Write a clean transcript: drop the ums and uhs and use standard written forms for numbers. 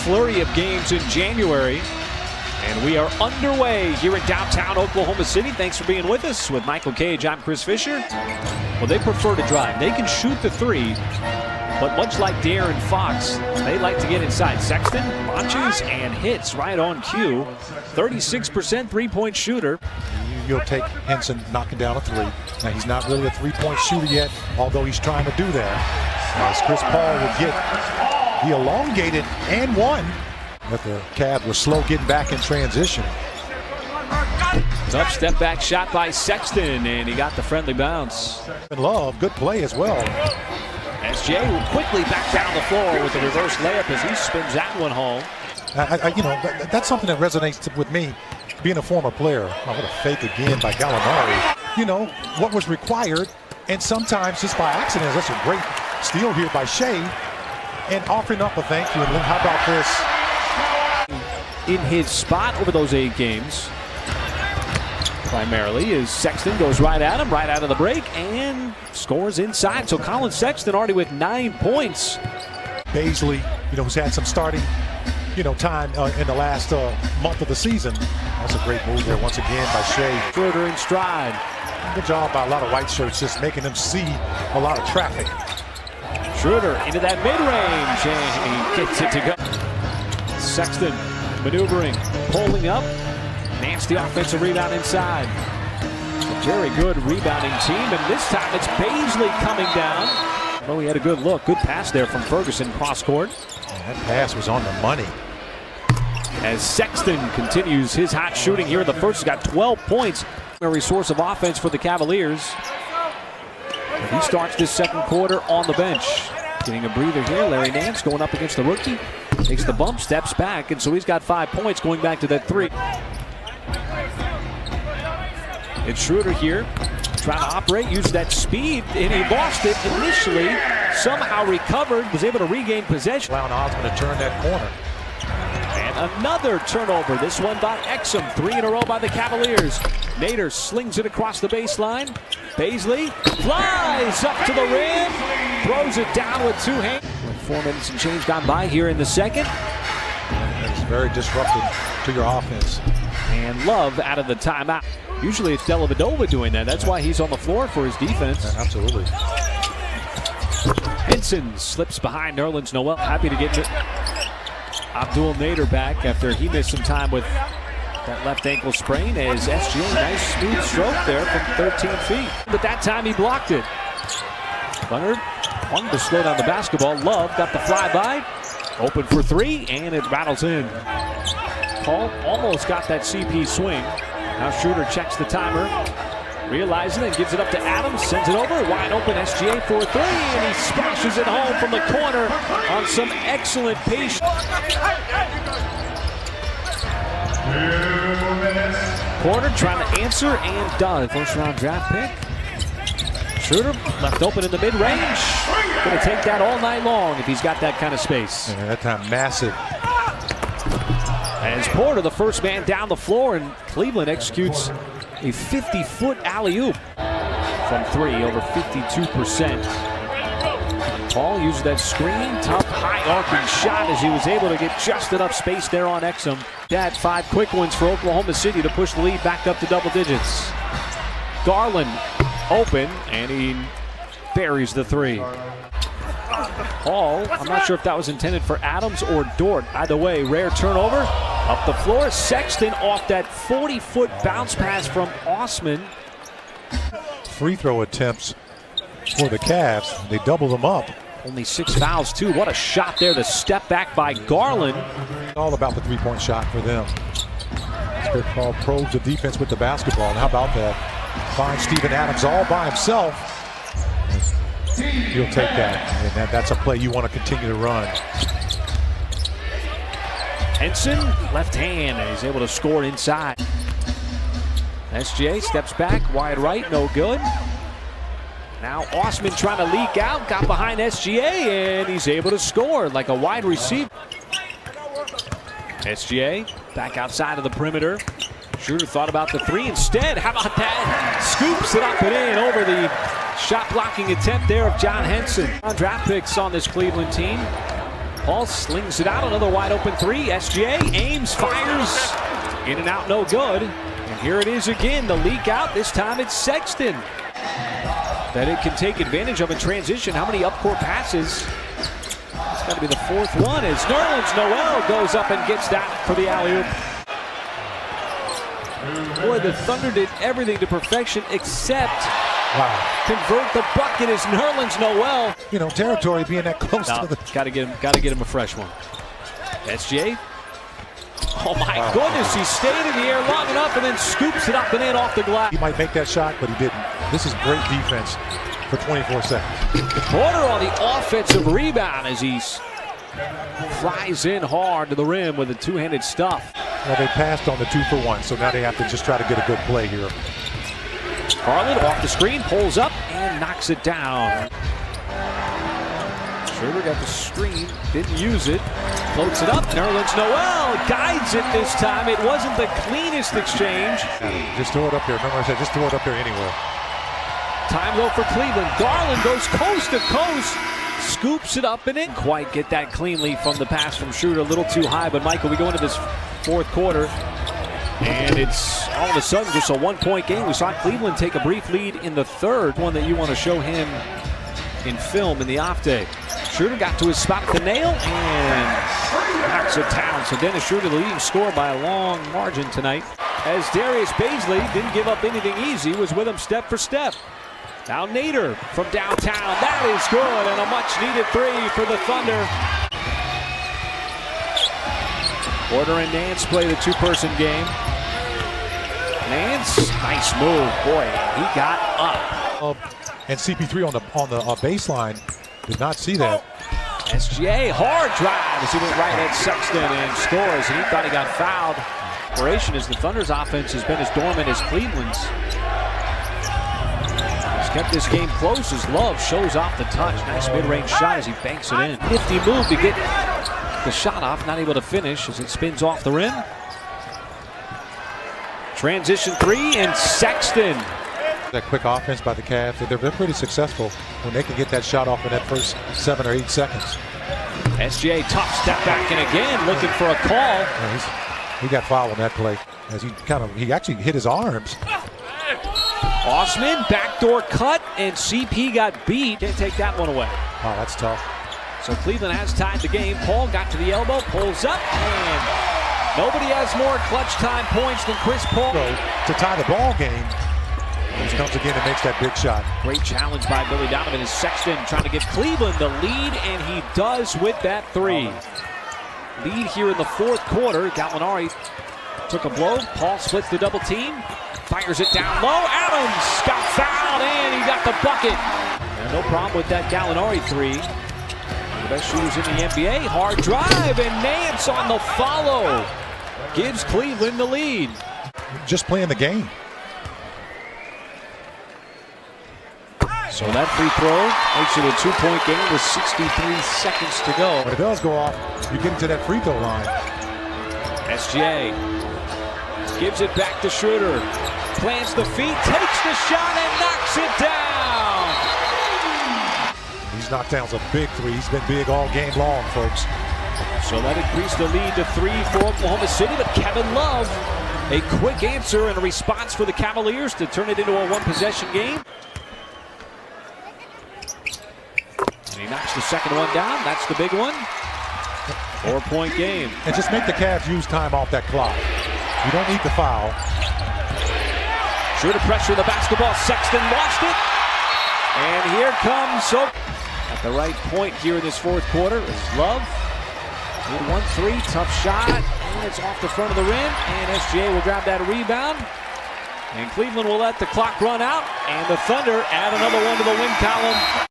flurry of games in January. And we are underway here in downtown Oklahoma City. Thanks for being with us. With Michael Cage, I'm Chris Fisher. Well, they prefer to drive. They can shoot the three, but much like De'Aaron Fox, they like to get inside. Sexton launches and hits right on cue. 36% three-point shooter. You'll take Henson knocking down a three. Now, he's not really a three-point shooter yet, although he's trying to do that. As Chris Paul will get the elongated and one. But the Cavs were slow getting back in transition. Tough step back shot by Sexton, and he got the friendly bounce. Love, good play as well. SJ will quickly back down the floor with the reverse layup as he spins that one home. That's something that resonates with me, being a former player. Oh, what a fake again by Gallinari. You know, what was required, and sometimes just by accident. That's a great steal here by Shea, and offering up a thank you. And then how about this? In his spot over those 8 games, primarily, is Sexton goes right at him, right out of the break, and scores inside. So Colin Sexton already with 9 points. Baisley, who's had some starting, time in the last month of the season. That's a great move there once again by Shea. Schroeder in stride. Good job by a lot of white shirts, just making them see a lot of traffic. Schroeder into that mid-range, and he gets it to go. Sexton maneuvering, pulling up. Nasty offensive rebound inside. A very good rebounding team, and this time it's Baisley coming down. Well, he had a good look. Good pass there from Ferguson cross court. That pass was on the money. As Sexton continues his hot shooting here in the first, he's got 12 points. Primary source of offense for the Cavaliers. And he starts this second quarter on the bench. Getting a breather here. Larry Nance going up against the rookie. Takes the bump, steps back, and so he's got 5 points going back to that 3. It's Schroeder here, trying to operate, use that speed, and he lost it initially. Somehow recovered, was able to regain possession. Allowing Osman to turn that corner. And another turnover, this one by Exum. 3 in a row by the Cavaliers. Nader slings it across the baseline. Baisley flies up to the rim, throws it down with 2 hands. 4 minutes and change gone by here in the second. It's very disruptive to your offense. And Love out of the timeout. Usually it's Dellavedova doing that. That's why he's on the floor for his defense. Yeah, absolutely. Henson slips behind Nerlens Noel. Happy to get Abdul Nader back after he missed some time with that left ankle sprain. As SGA, nice smooth stroke there from 13 feet. But that time he blocked it. Leonard wanted to slow down the basketball. Love got the flyby. Open for 3, and it rattles in. Paul almost got that CP swing. Now Schroeder checks the timer, realizing it, gives it up to Adams, sends it over, wide open SGA for 3, and he splashes it home from the corner on some excellent patience. Porter trying to answer and does. First round draft pick. Schroeder left open in the mid-range. Going to take that all night long if he's got that kind of space. And that time massive. As Porter, the first man down the floor, and Cleveland executes a 50-foot alley-oop from 3, over 52%. Paul uses that screen, tough, high-arcing shot as he was able to get just enough space there on Exum. That 5 quick ones for Oklahoma City to push the lead back up to double digits. Garland open, and he buries the 3. Paul, I'm not sure if that was intended for Adams or Dort. Either way, rare turnover. Up the floor, Sexton off that 40-foot bounce pass from Osman. Free throw attempts for the Cavs. They double them up. Only 6 fouls, too. What a shot there. The step back by Garland. All about the three-point shot for them. Chris Paul probes the defense with the basketball. And how about that? Finds Steven Adams all by himself. He'll take that, and that's a play you want to continue to run. Henson, left hand, and he's able to score inside. SGA steps back, wide right, no good. Now Osman trying to leak out, got behind SGA, and he's able to score like a wide receiver. SGA back outside of the perimeter. Schroeder thought about the 3 instead. How about that? Scoops it up and in over the shot blocking attempt there of John Henson. Draft picks on this Cleveland team. Paul slings it out, another wide open three. SGA aims, fires, in and out, no good. And here it is again, the leak out. This time it's Sexton that it can take advantage of in transition. How many up-court passes? It's got to be the fourth one as Nerlens Noel goes up and gets that for the alley-oop. Boy, the Thunder did everything to perfection except convert the bucket as Nerlens Noel. You know, territory being that close to the... Got to get him a fresh one. SGA. Oh my goodness, he stayed in the air long enough and then scoops it up and in off the glass. He might make that shot, but he didn't. This is great defense for 24 seconds. Porter on the offensive rebound as he flies in hard to the rim with a two-handed stuff. Well, they passed on the 2-for-1, so now they have to just try to get a good play here. Garland off the screen, pulls up and knocks it down. Schroeder got the screen, didn't use it, floats it up. Nerlens Noel guides it this time. It wasn't the cleanest exchange. Just throw it up there. Remember I said, just throw it up there anywhere. Time though for Cleveland. Garland goes coast to coast, scoops it up and didn't quite get that cleanly from the pass from Schroeder. A little too high, but Michael, we go into this fourth quarter, and it's all of a sudden just a one-point game. We saw Cleveland take a brief lead in the third, one that you want to show him in film in the off day. Schroeder got to his spot at the nail and knocks it down. So Dennis Schroeder, the leading scorer by a long margin tonight. As Darius Baisley didn't give up anything easy, was with him step for step. Now Nader from downtown. That is good, and a much-needed three for the Thunder. Porter and Nance play the two-person game. Nance, nice move. Boy, he got up. And CP3 on the baseline did not see that. SGA, hard drive as he went right at Sexton and scores, and he thought he got fouled. Operation as the Thunder's offense has been as dormant as Cleveland's. He's kept this game close as Love shows off the touch. Nice mid-range shot as he banks it in. Nifty move to get the shot off, not able to finish as it spins off the rim. Transition three, and Sexton. That quick offense by the Cavs, they're pretty successful when they can get that shot off in that first 7 or 8 seconds. SGA tough step back and again looking for a call. Yeah, he got fouled on that play as he actually hit his arms. Osman backdoor cut and CP got beat. Can't take that one away. Oh, that's tough. So Cleveland has tied the game. Paul got to the elbow, pulls up, and nobody has more clutch time points than Chris Paul. To tie the ball game, he comes again and makes that big shot. Great challenge by Billy Donovan as Sexton trying to give Cleveland the lead, and he does with that three. Lead here in the fourth quarter. Gallinari took a blow. Paul splits the double team, fires it down low. Adams got fouled, and he got the bucket. And no problem with that Gallinari three. The best shooters in the NBA. Hard drive, and Nance on the follow gives Cleveland the lead. Just playing the game. So that free throw makes it a two-point game with 63 seconds to go. When it does go off, you get into that free throw line. SGA gives it back to Schroeder. Plants the feet, takes the shot, and knocks it down. These knockdowns are big three. He's been big all game long, folks. So that increased the lead to 3 for Oklahoma City, but Kevin Love, a quick answer and a response for the Cavaliers to turn it into a one-possession game. And he knocks the second one down. That's the big one. 4-point game. And just make the Cavs use time off that clock. You don't need the foul. Schroeder pressure the basketball. Sexton lost it. And here comes at the right point here in this fourth quarter is Love. 1-3, tough shot. And it's off the front of the rim. And SGA will grab that rebound. And Cleveland will let the clock run out. And the Thunder add another one to the win column.